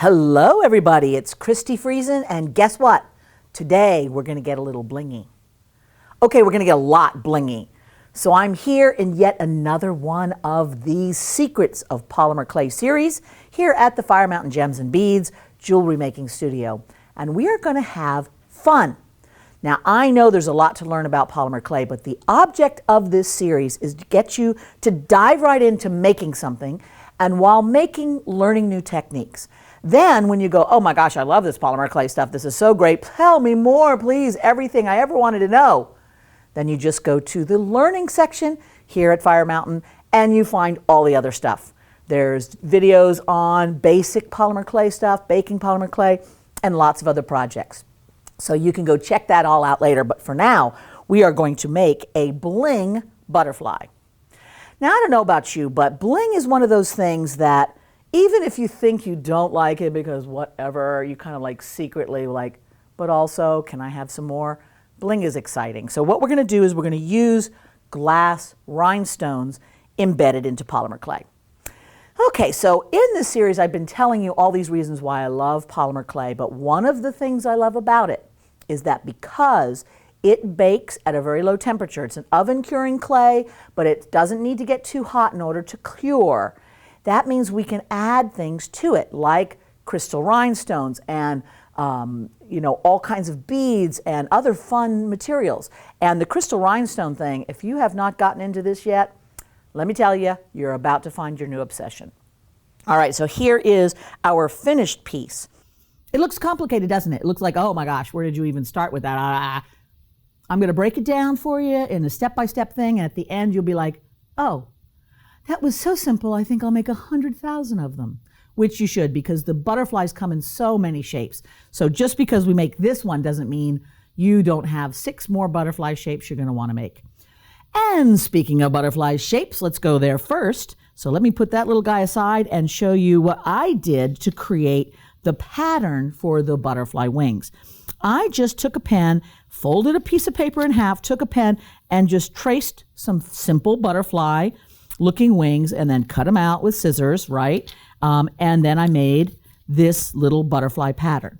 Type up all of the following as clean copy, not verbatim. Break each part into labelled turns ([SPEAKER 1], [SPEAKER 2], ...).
[SPEAKER 1] Hello everybody, it's Christi Friesen, and guess what? Today we're going to get a little blingy. Okay, we're going to get a lot blingy. So I'm here in yet another one of these Secrets of Polymer Clay series here at the Fire Mountain Gems and Beads Jewelry Making Studio. And we are going to have fun. Now I know there's a lot to learn about polymer clay, but the object of this series is to get you to dive right into making something, and while making, learning new techniques. Then when you go, oh my gosh, I love this polymer clay stuff, this is so great, tell me more please, everything I ever wanted to know. Then you just go to the learning section here at Fire Mountain and you find all the other stuff. There's videos on basic polymer clay stuff, baking polymer clay, and lots of other projects. So you can go check that all out later, but for now, we are going to make a bling butterfly. Now, I don't know about you, but bling is one of those things that even if you think you don't like it because whatever, you kind of like secretly like, but also, can I have some more? Bling is exciting. So what we're going to do is we're going to use glass rhinestones embedded into polymer clay. Okay, so in this series, I've been telling you all these reasons why I love polymer clay, but one of the things I love about it is that because it bakes at a very low temperature, it's an oven curing clay, but it doesn't need to get too hot in order to cure. That means we can add things to it, like crystal rhinestones and all kinds of beads and other fun materials. And the crystal rhinestone thing, if you have not gotten into this yet, let me tell you, you're about to find your new obsession. All right, so here is our finished piece. It looks complicated, doesn't it? It looks like, oh my gosh, where did you even start with that? I'm going to break it down for you in a step-by-step thing, and at the end you'll be like, oh, that was so simple, I think I'll make 100,000 of them. Which you should, because the butterflies come in so many shapes. So just because we make this one doesn't mean you don't have 6 more butterfly shapes you're going to want to make. And speaking of butterfly shapes, let's go there first. So let me put that little guy aside and show you what I did to create the pattern for the butterfly wings. I just took a pen, folded a piece of paper in half, took a pen, and just traced some simple butterfly looking wings and then cut them out with scissors, right? And then I made this little butterfly pattern.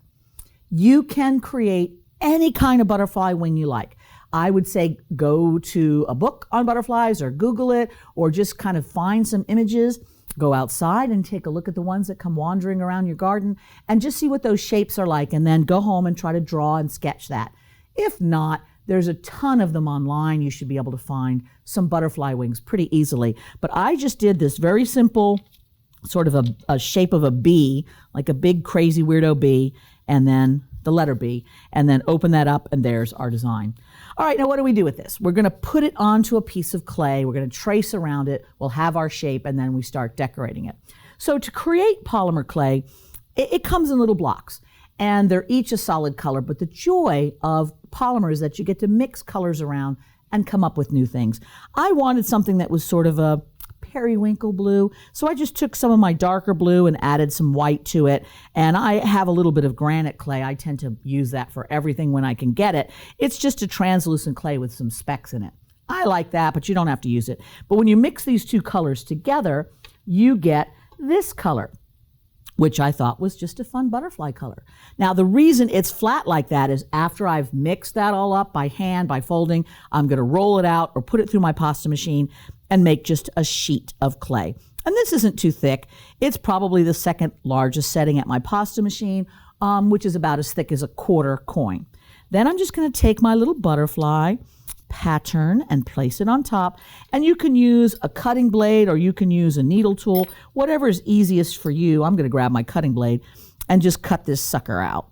[SPEAKER 1] You can create any kind of butterfly wing you like. I would say go to a book on butterflies or Google it, or just kind of find some images, go outside and take a look at the ones that come wandering around your garden and just see what those shapes are like, and then go home and try to draw and sketch that. If not, there's a ton of them online. You should be able to find some butterfly wings pretty easily. But I just did this very simple sort of a shape of a bee, like a big crazy weirdo bee, and then the letter B, and then open that up, and there's our design. All right, now what do we do with this? We're going to put it onto a piece of clay. We're going to trace around it. We'll have our shape, and then we start decorating it. So to create polymer clay, it comes in little blocks, and they're each a solid color, but the joy of polymer is that you get to mix colors around and come up with new things. I wanted something that was sort of a periwinkle blue, so I just took some of my darker blue and added some white to it. And I have a little bit of granite clay. I tend to use that for everything when I can get it. It's just a translucent clay with some specks in it. I like that, but you don't have to use it. But when you mix these two colors together, you get this color, which I thought was just a fun butterfly color. Now, the reason it's flat like that is after I've mixed that all up by hand, by folding, I'm going to roll it out or put it through my pasta machine and make just a sheet of clay. And this isn't too thick. It's probably the second largest setting at my pasta machine, which is about as thick as a quarter coin. Then I'm just going to take my little butterfly pattern and place it on top. And you can use a cutting blade or you can use a needle tool, whatever is easiest for you. I'm going to grab my cutting blade and just cut this sucker out.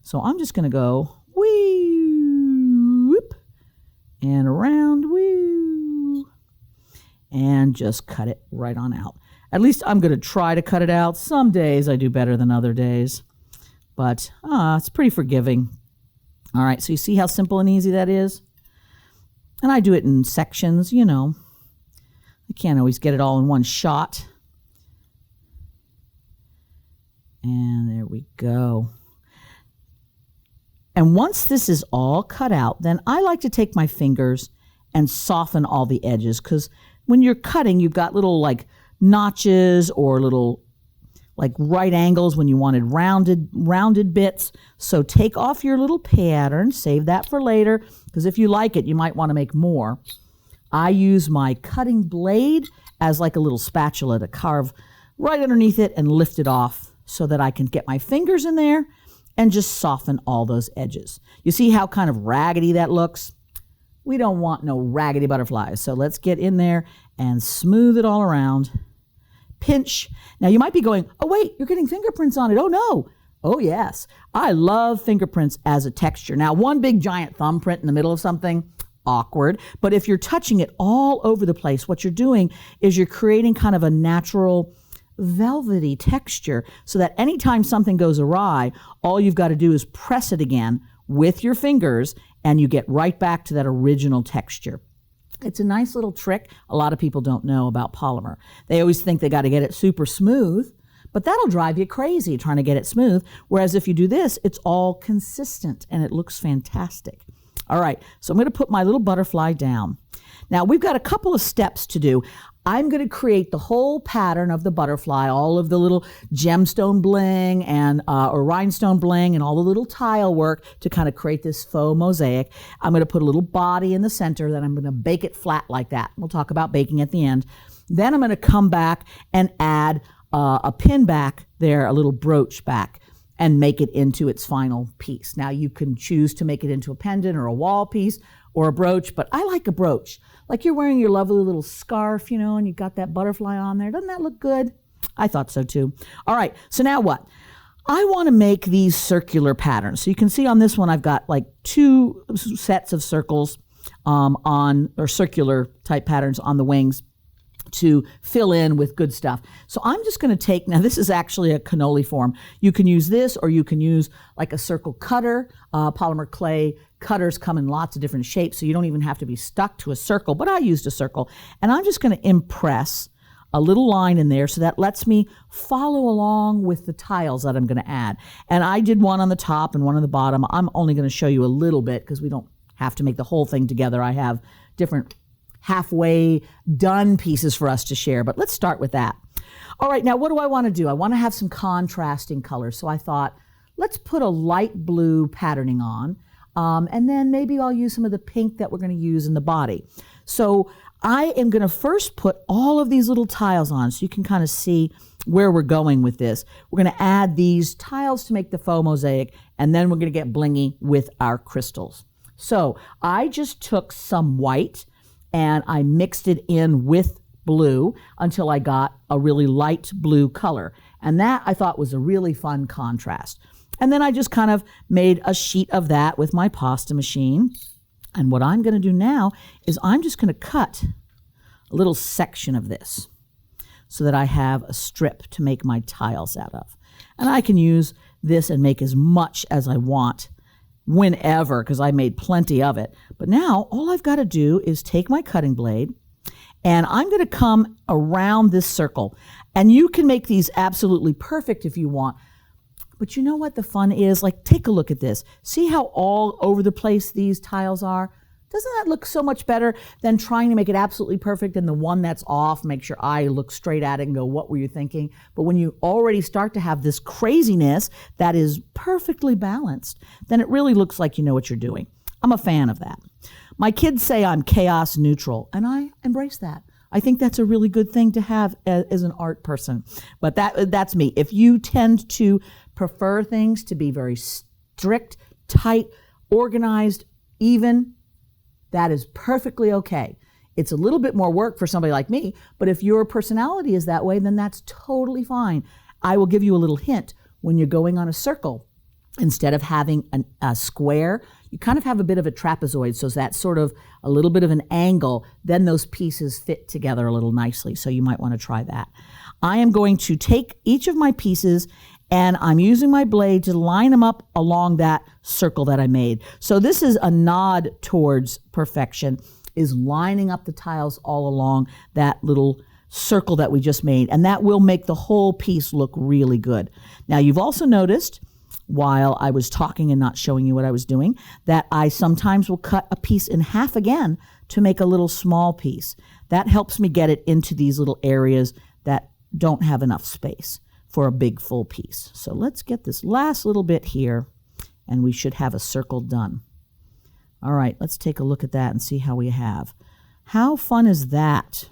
[SPEAKER 1] So I'm just going to go wee, whoop, and around, wee, and just cut it right on out. At least I'm going to try to cut it out. Some days I do better than other days, but it's pretty forgiving. All right, so you see how simple and easy that is? And I do it in sections, you know. I can't always get it all in one shot. And there we go. And once this is all cut out, then I like to take my fingers and soften all the edges, because when you're cutting, you've got little like notches or little like right angles when you wanted rounded bits. So take off your little pattern, save that for later, because if you like it, you might want to make more. I use my cutting blade as like a little spatula to carve right underneath it and lift it off so that I can get my fingers in there and just soften all those edges. You see how kind of raggedy that looks? We don't want no raggedy butterflies. So let's get in there and smooth it all around. Pinch. Now you might be going, oh wait, you're getting fingerprints on it. Oh no. Oh yes. I love fingerprints as a texture. Now one big giant thumbprint in the middle of something, awkward. But if you're touching it all over the place, what you're doing is you're creating kind of a natural velvety texture so that anytime something goes awry, all you've got to do is press it again with your fingers and you get right back to that original texture. It's a nice little trick a lot of people don't know about polymer. They always think they got to get it super smooth, but that'll drive you crazy trying to get it smooth. Whereas if you do this, it's all consistent and it looks fantastic. All right, so I'm going to put my little butterfly down. Now we've got a couple of steps to do. I'm going to create the whole pattern of the butterfly, all of the little gemstone bling and or rhinestone bling and all the little tile work to kind of create this faux mosaic. I'm going to put a little body in the center, then I'm going to bake it flat like that. We'll talk about baking at the end. Then I'm going to come back and add a pin back there, a little brooch back, and make it into its final piece. Now you can choose to make it into a pendant or a wall piece or a brooch, but I like a brooch. Like you're wearing your lovely little scarf, you know, and you got that butterfly on there. Doesn't that look good? I thought so too. All right, so now what? I want to make these circular patterns. So you can see on this one, I've got like 2 sets of circles or circular type patterns on the wings to fill in with good stuff. So I'm just going to take, now this is actually a cannoli form. You can use this or you can use like a circle cutter. Polymer clay cutters come in lots of different shapes, so you don't even have to be stuck to a circle, but I used a circle. And I'm just going to impress a little line in there so that lets me follow along with the tiles that I'm going to add. And I did one on the top and one on the bottom. I'm only going to show you a little bit because we don't have to make the whole thing together. I have different halfway done pieces for us to share, but let's start with that. All right, now what do I want to do? I want to have some contrasting colors. So I thought, let's put a light blue patterning on, and then maybe I'll use some of the pink that we're going to use in the body. So I am going to first put all of these little tiles on so you can kind of see where we're going with this. We're going to add these tiles to make the faux mosaic, and then we're going to get blingy with our crystals. So I just took some white and I mixed it in with blue until I got a really light blue color. And that I thought was a really fun contrast. And then I just kind of made a sheet of that with my pasta machine. And what I'm going to do now is I'm just going to cut a little section of this so that I have a strip to make my tiles out of. And I can use this and make as much as I want whenever, because I made plenty of it. But now all I've got to do is take my cutting blade and I'm going to come around this circle. And you can make these absolutely perfect if you want. But you know what the fun is? Like, take a look at this. See how all over the place these tiles are? Doesn't that look so much better than trying to make it absolutely perfect and the one that's off makes your eye look straight at it and go, what were you thinking? But when you already start to have this craziness that is perfectly balanced, then it really looks like you know what you're doing. I'm a fan of that. My kids say I'm chaos neutral, and I embrace that. I think that's a really good thing to have as an art person. But that's me. If you tend to prefer things to be very strict, tight, organized, even, that is perfectly okay. It's a little bit more work for somebody like me, but if your personality is that way, then that's totally fine. I will give you a little hint. When you're going on a circle, instead of having a square, you kind of have a bit of a trapezoid, so that's sort of a little bit of an angle. Then those pieces fit together a little nicely, so you might want to try that. I am going to take each of my pieces and I'm using my blade to line them up along that circle that I made. So this is a nod towards perfection, is lining up the tiles all along that little circle that we just made. And that will make the whole piece look really good. Now you've also noticed, while I was talking and not showing you what I was doing, that I sometimes will cut a piece in half again to make a little small piece. That helps me get it into these little areas that don't have enough space. for a big full piece. So let's get this last little bit here, and we should have a circle done. All right, let's take a look at that and see how we have. How fun is that?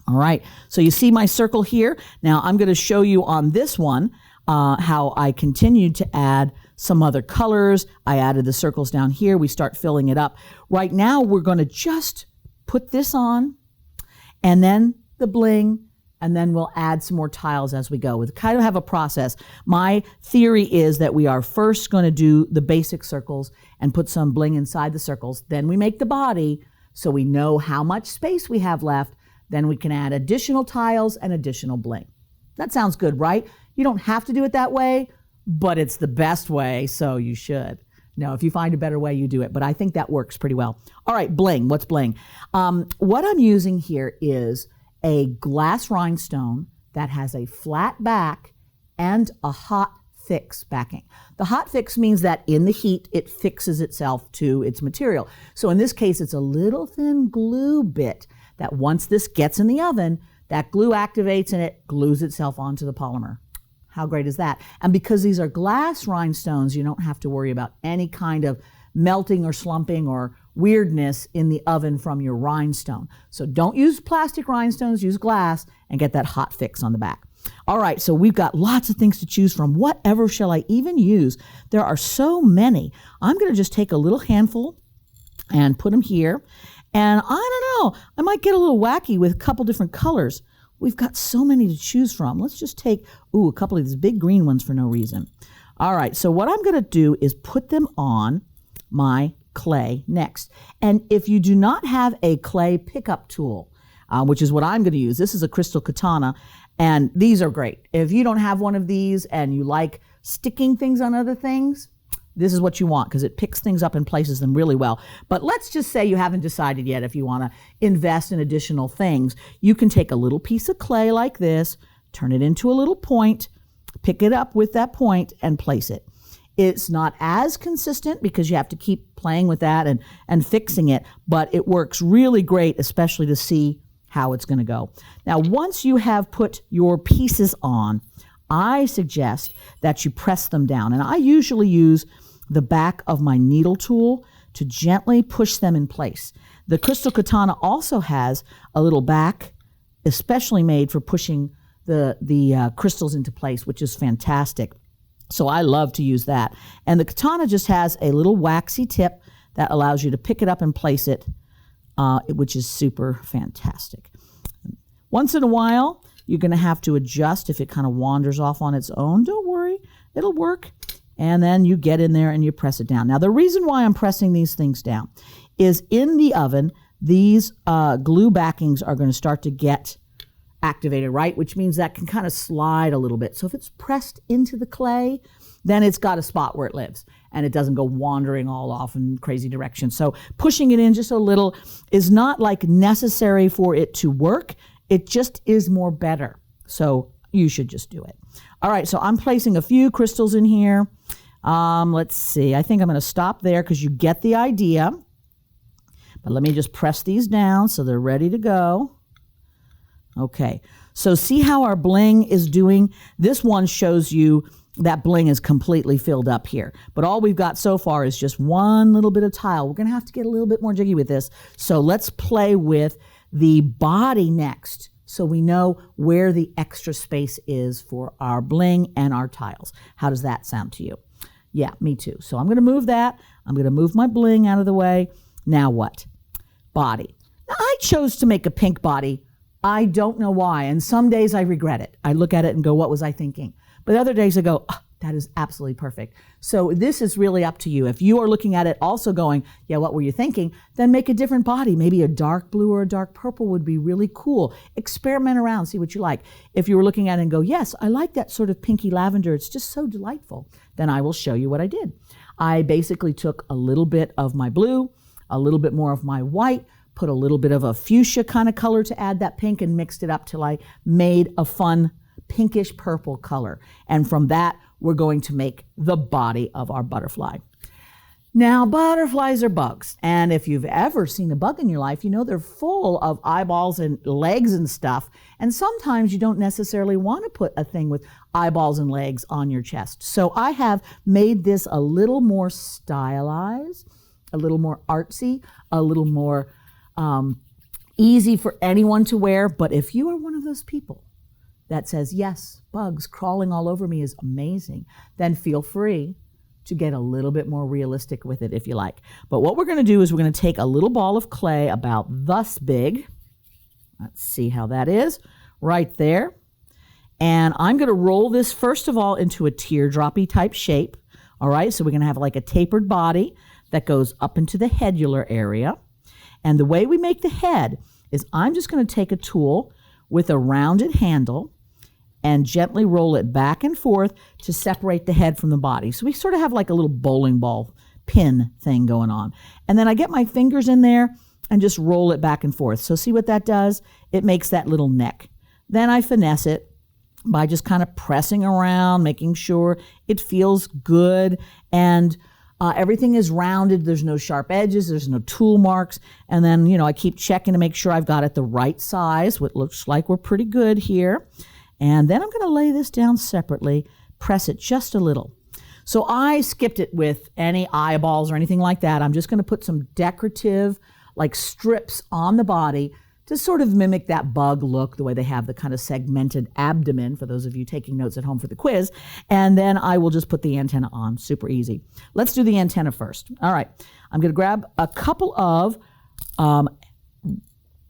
[SPEAKER 1] All right, so you see my circle here. Now I'm going to show you on this one how I continued to add some other colors. I added the circles down here. We start filling it up. Right now we're going to just put this on, and then the bling, and then we'll add some more tiles as we go. We kind of have a process. My theory is that we are first going to do the basic circles and put some bling inside the circles. Then we make the body so we know how much space we have left. Then we can add additional tiles and additional bling. That sounds good, right? You don't have to do it that way, but it's the best way, so you should. No, if you find a better way, you do it. But I think that works pretty well. All right, bling. What's bling? What I'm using here is a glass rhinestone that has a flat back and a hot fix backing. The hot fix means that in the heat, it fixes itself to its material. So in this case, it's a little thin glue bit that once this gets in the oven, that glue activates and it glues itself onto the polymer. How great is that? And because these are glass rhinestones, you don't have to worry about any kind of melting or slumping or weirdness in the oven from your rhinestone. So don't use plastic rhinestones, use glass and get that hot fix on the back. All right, so we've got lots of things to choose from. Whatever shall I even use? There are so many. I'm going to just take a little handful and put them here. And I don't know, I might get a little wacky with a couple different colors. We've got so many to choose from. Let's just take, a couple of these big green ones for no reason. All right, so what I'm going to do is put them on my clay next. And if you do not have a clay pickup tool, which is what I'm going to use, this is a crystal katana, and these are great. If you don't have one of these and you like sticking things on other things, this is what you want because it picks things up and places them really well. But let's just say you haven't decided yet if you want to invest in additional things. You can take a little piece of clay like this, turn it into a little point, pick it up with that point and place it. It's not as consistent because you have to keep playing with that and fixing it, but it works really great, especially to see how it's going to go. Now, once you have put your pieces on, I suggest that you press them down. And I usually use the back of my needle tool to gently push them in place. The crystal katana also has a little back, especially made for pushing the crystals into place, which is fantastic. So I love to use that. And the katana just has a little waxy tip that allows you to pick it up and place it, which is super fantastic. Once in a while, you're going to have to adjust if it kind of wanders off on its own. Don't worry, it'll work. And then you get in there and you press it down. Now, the reason why I'm pressing these things down is in the oven, these glue backings are going to start to get activated, right? Which means that can kind of slide a little bit. So if it's pressed into the clay, then it's got a spot where it lives and it doesn't go wandering all off in crazy directions. So pushing it in just a little is not like necessary for it to work. It just is more better. So you should just do it. All right, so I'm placing a few crystals in here. Let's see. I think I'm going to stop there because you get the idea. But let me just press these down so they're ready to go. Okay, so see how our bling is doing? This one shows you that bling is completely filled up here. But all we've got so far is just one little bit of tile. We're going to have to get a little bit more jiggy with this. So let's play with the body next so we know where the extra space is for our bling and our tiles. How does that sound to you? Yeah, me too. So I'm going to move that. I'm going to move my bling out of the way. Now what? Body. Now I chose to make a pink body. I don't know why. And some days I regret it. I look at it and go, what was I thinking? But other days I go, oh, that is absolutely perfect. So this is really up to you. If you are looking at it also going, yeah, what were you thinking? Then make a different body. Maybe a dark blue or a dark purple would be really cool. Experiment around, see what you like. If you were looking at it and go, yes, I like that sort of pinky lavender. It's just so delightful. Then I will show you what I did. I basically took a little bit of my blue, a little bit more of my white, put a little bit of a fuchsia kind of color to add that pink and mixed it up till I made a fun pinkish purple color. And from that, we're going to make the body of our butterfly. Now, butterflies are bugs, and if you've ever seen a bug in your life, you know they're full of eyeballs and legs and stuff, and sometimes you don't necessarily want to put a thing with eyeballs and legs on your chest. So I have made this a little more stylized, a little more artsy, a little more easy for anyone to wear. But if you are one of those people that says, yes, bugs crawling all over me is amazing, then feel free to get a little bit more realistic with it if you like. But what we're going to do is we're going to take a little ball of clay about thus big. Let's see how that is right there. And I'm going to roll this first of all into a teardroppy type shape. All right, so we're going to have like a tapered body that goes up into the headular area. And the way we make the head is I'm just going to take a tool with a rounded handle and gently roll it back and forth to separate the head from the body. So we sort of have like a little bowling ball pin thing going on. And then I get my fingers in there and just roll it back and forth. So see what that does? It makes that little neck. Then I finesse it by just kind of pressing around, making sure it feels good, and everything is rounded. There's no sharp edges. There's no tool marks. And then, I keep checking to make sure I've got it the right size, what looks like we're pretty good here. And then I'm going to lay this down separately, press it just a little. So I skipped it with any eyeballs or anything like that. I'm just going to put some decorative like strips on the body to sort of mimic that bug look, the way they have the kind of segmented abdomen, for those of you taking notes at home for the quiz. And then I will just put the antenna on, super easy. Let's do the antenna first. All right, I'm going to grab a couple of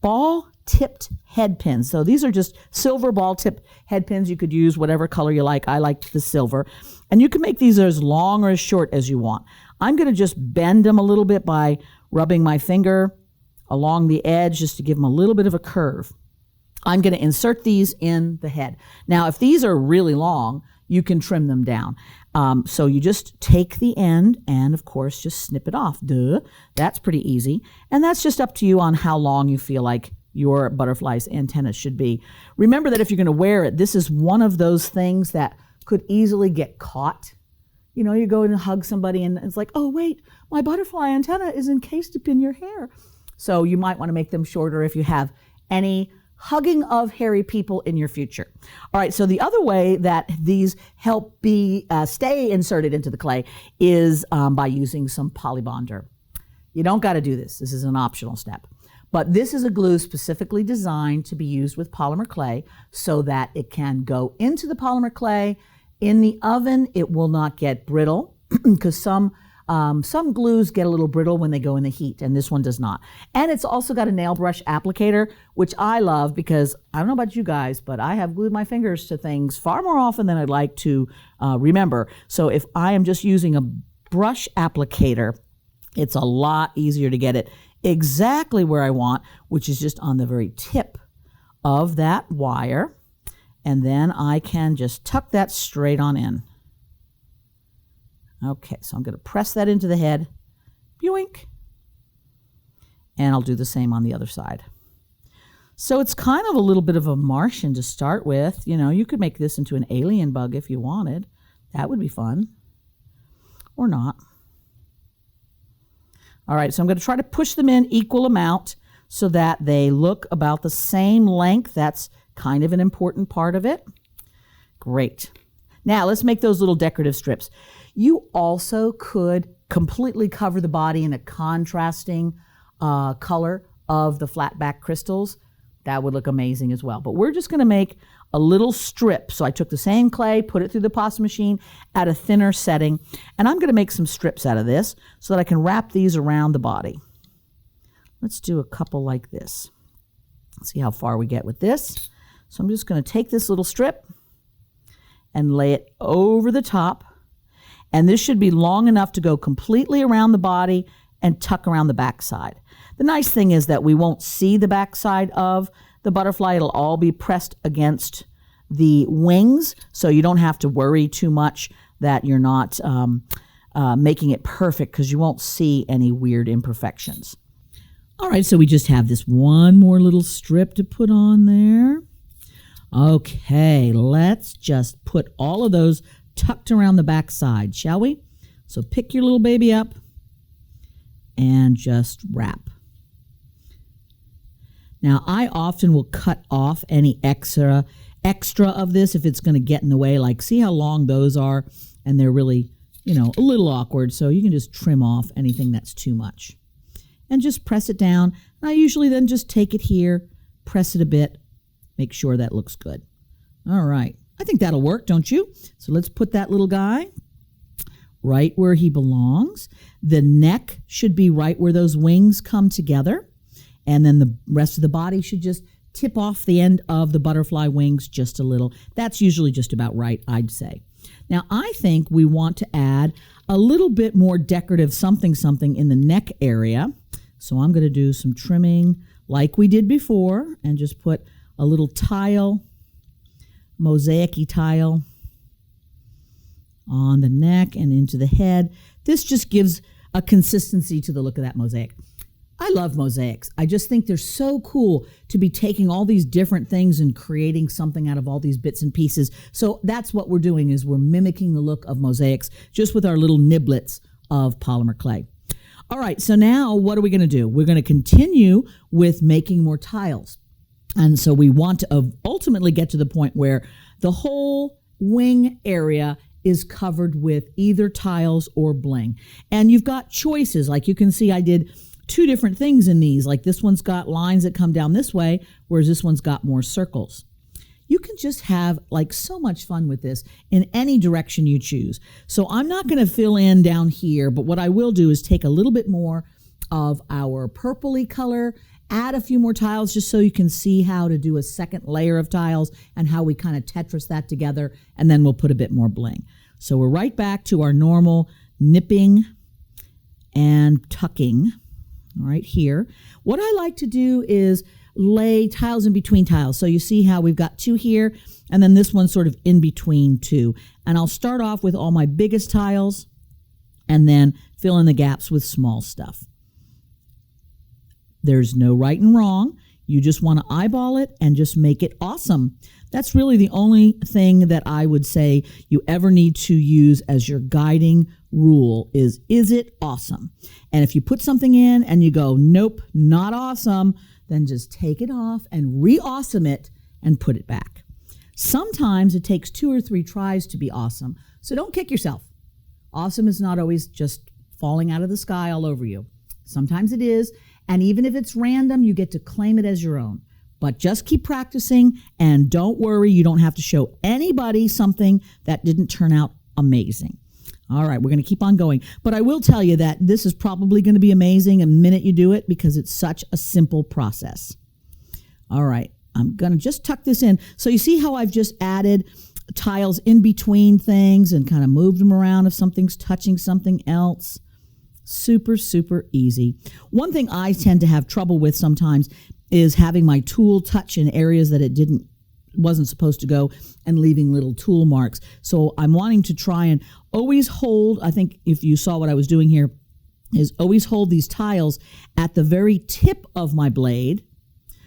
[SPEAKER 1] ball-tipped head pins. So these are just silver ball-tipped head pins. You could use whatever color you like. I liked the silver. And you can make these as long or as short as you want. I'm going to just bend them a little bit by rubbing my finger along the edge just to give them a little bit of a curve. I'm going to insert these in the head. Now, if these are really long, you can trim them down. So you just take the end and, of course, just snip it off. Duh. That's pretty easy. And that's just up to you on how long you feel like your butterfly's antenna should be. Remember that if you're going to wear it, this is one of those things that could easily get caught. You go and hug somebody and it's like, oh, wait, my butterfly antenna is encased up in your hair. So you might want to make them shorter if you have any hugging of hairy people in your future. All right, so the other way that these help stay inserted into the clay is by using some polybonder. You don't got to do this. This is an optional step. But this is a glue specifically designed to be used with polymer clay so that it can go into the polymer clay. In the oven, it will not get brittle because some glues get a little brittle when they go in the heat, and this one does not. And it's also got a nail brush applicator, which I love because I don't know about you guys, but I have glued my fingers to things far more often than I'd like to remember. So if I am just using a brush applicator, it's a lot easier to get it exactly where I want, which is just on the very tip of that wire. And then I can just tuck that straight on in. Okay, so I'm going to press that into the head. Boink. And I'll do the same on the other side. So it's kind of a little bit of a Martian to start with. You could make this into an alien bug if you wanted. That would be fun. Or not. All right, so I'm going to try to push them in equal amount so that they look about the same length. That's kind of an important part of it. Great. Now let's make those little decorative strips. You also could completely cover the body in a contrasting color of the flat back crystals. That would look amazing as well. But we're just going to make a little strip. So I took the same clay, put it through the pasta machine at a thinner setting, and I'm going to make some strips out of this so that I can wrap these around the body. Let's do a couple like this. Let's see how far we get with this. So I'm just going to take this little strip and lay it over the top. And this should be long enough to go completely around the body and tuck around the backside. The nice thing is that we won't see the backside of the butterfly. It'll all be pressed against the wings, so you don't have to worry too much that you're not making it perfect because you won't see any weird imperfections. All right, so we just have this one more little strip to put on there. Okay, let's just put all of those tucked around the back side, shall we? So pick your little baby up and just wrap. Now, I often will cut off any extra of this if it's going to get in the way. Like, see how long those are? And they're really, a little awkward. So you can just trim off anything that's too much. And just press it down. And I usually then just take it here, press it a bit, make sure that looks good. All right. I think that'll work, don't you? So let's put that little guy right where he belongs. The neck should be right where those wings come together. And then the rest of the body should just tip off the end of the butterfly wings just a little. That's usually just about right, I'd say. Now, I think we want to add a little bit more decorative something in the neck area. So I'm going to do some trimming like we did before and just put a little tile, mosaic-y tile on the neck and into the head. This just gives a consistency to the look of that mosaic. I love mosaics. I just think they're so cool to be taking all these different things and creating something out of all these bits and pieces. So that's what we're doing, is we're mimicking the look of mosaics just with our little niblets of polymer clay. All right, so now what are we going to do? We're going to continue with making more tiles. And so we want to ultimately get to the point where the whole wing area is covered with either tiles or bling. And you've got choices. Like you can see I did two different things in these. Like this one's got lines that come down this way, whereas this one's got more circles. You can just have like so much fun with this in any direction you choose. So I'm not going to fill in down here, but what I will do is take a little bit more of our purpley color, add a few more tiles just so you can see how to do a second layer of tiles and how we kind of Tetris that together, and then we'll put a bit more bling. So we're right back to our normal nipping and tucking right here. What I like to do is lay tiles in between tiles. So you see how we've got two here, and then this one's sort of in between two. And I'll start off with all my biggest tiles and then fill in the gaps with small stuff. There's no right and wrong. You just want to eyeball it and just make it awesome. That's really the only thing that I would say you ever need to use as your guiding rule is it awesome? And if you put something in and you go, nope, not awesome, then just take it off and re-awesome it and put it back. Sometimes it takes 2 or 3 tries to be awesome, so don't kick yourself. Awesome is not always just falling out of the sky all over you. Sometimes it is, and even if it's random, you get to claim it as your own. But just keep practicing, and don't worry, you don't have to show anybody something that didn't turn out amazing. All right, we're going to keep on going. But I will tell you that this is probably going to be amazing the minute you do it because it's such a simple process. All right, I'm going to just tuck this in. So you see how I've just added tiles in between things and kind of moved them around if something's touching something else. Super, super easy. One thing I tend to have trouble with sometimes is having my tool touch in areas that it wasn't supposed to go and leaving little tool marks. So I'm wanting to try and always hold, I think if you saw what I was doing here, is always hold these tiles at the very tip of my blade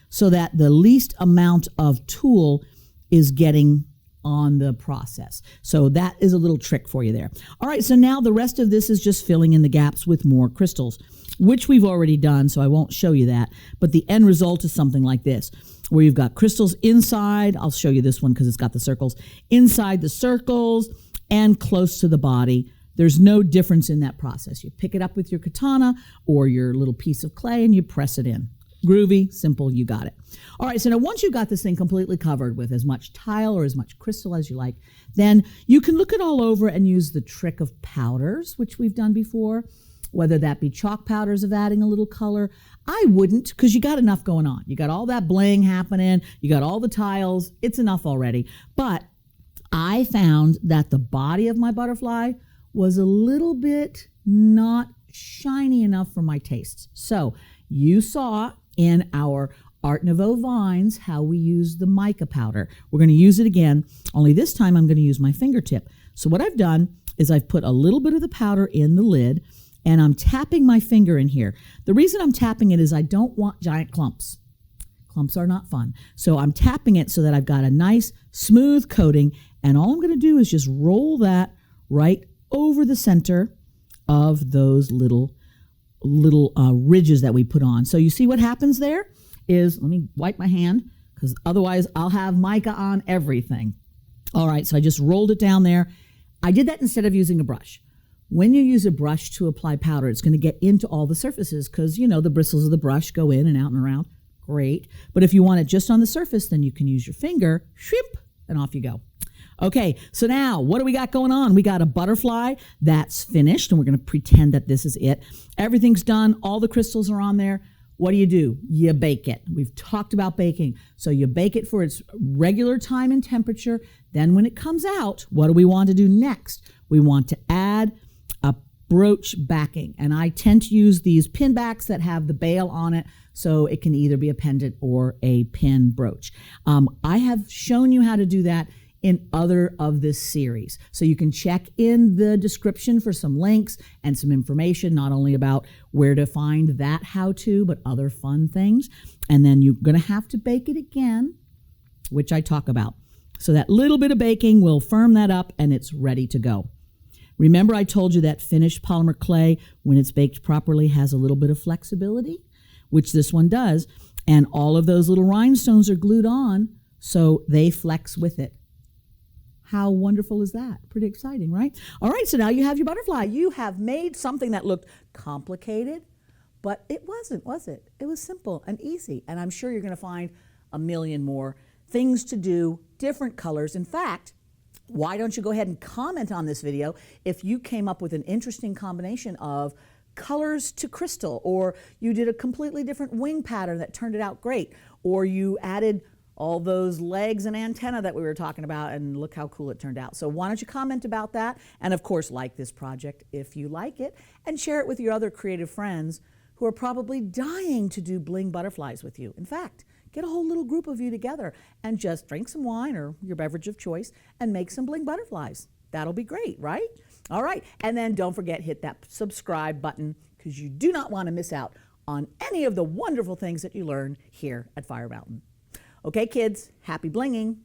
[SPEAKER 1] so that the least amount of tool is getting on the process. So that is a little trick for you there. All right, so now the rest of this is just filling in the gaps with more crystals, which we've already done, so I won't show you that. But the end result is something like this, where you've got crystals inside. I'll show you this one because it's got the circles. Inside the circles and close to the body. There's no difference in that process. You pick it up with your katana or your little piece of clay and you press it in. Groovy, simple, you got it. All right, so now once you've got this thing completely covered with as much tile or as much crystal as you like, then you can look it all over and use the trick of powders, which we've done before, whether that be chalk powders of adding a little color. I wouldn't, because you got enough going on. You got all that bling happening, you got all the tiles, it's enough already. But I found that the body of my butterfly was a little bit not shiny enough for my tastes. So you saw in our Art Nouveau vines how we use the mica powder. We're going to use it again, only this time I'm going to use my fingertip. So what I've done is I've put a little bit of the powder in the lid and I'm tapping my finger in here. The reason I'm tapping it is I don't want giant clumps. Clumps are not fun. So I'm tapping it so that I've got a nice smooth coating, and all I'm going to do is just roll that right over the center of those little little ridges that we put on. So you see what happens there is, let me wipe my hand because otherwise I'll have mica on everything. All right, so I just rolled it down there. I did that instead of using a brush. When you use a brush to apply powder, it's going to get into all the surfaces because, you know, the bristles of the brush go in and out and around. Great. But if you want it just on the surface, then you can use your finger, shrimp, and off you go. Okay, so now what do we got going on? We got a butterfly that's finished, and we're going to pretend that this is it. Everything's done. All the crystals are on there. What do? You bake it. We've talked about baking. So you bake it for its regular time and temperature. Then when it comes out, what do we want to do next? We want to add a brooch backing. And I tend to use these pin backs that have the bail on it, so it can either be a pendant or a pin brooch. I have shown you how to do that in other of this series. So you can check in the description for some links and some information, not only about where to find that how-to, but other fun things. And then you're going to have to bake it again, which I talk about. So that little bit of baking will firm that up and it's ready to go. Remember I told you that finished polymer clay, when it's baked properly, has a little bit of flexibility, which this one does. And all of those little rhinestones are glued on, so they flex with it. How wonderful is that? Pretty exciting, right? All right, so now you have your butterfly. You have made something that looked complicated, but it wasn't, was it? It was simple and easy, and I'm sure you're going to find a million more things to do, different colors. In fact, why don't you go ahead and comment on this video if you came up with an interesting combination of colors to crystal, or you did a completely different wing pattern that turned it out great, or you added all those legs and antenna that we were talking about, and look how cool it turned out. So why don't you comment about that? And of course, like this project if you like it, and share it with your other creative friends who are probably dying to do bling butterflies with you. In fact, get a whole little group of you together and just drink some wine or your beverage of choice and make some bling butterflies. That'll be great, right? All right, and then don't forget, hit that subscribe button because you do not want to miss out on any of the wonderful things that you learn here at Fire Mountain. Okay, kids, happy blinging.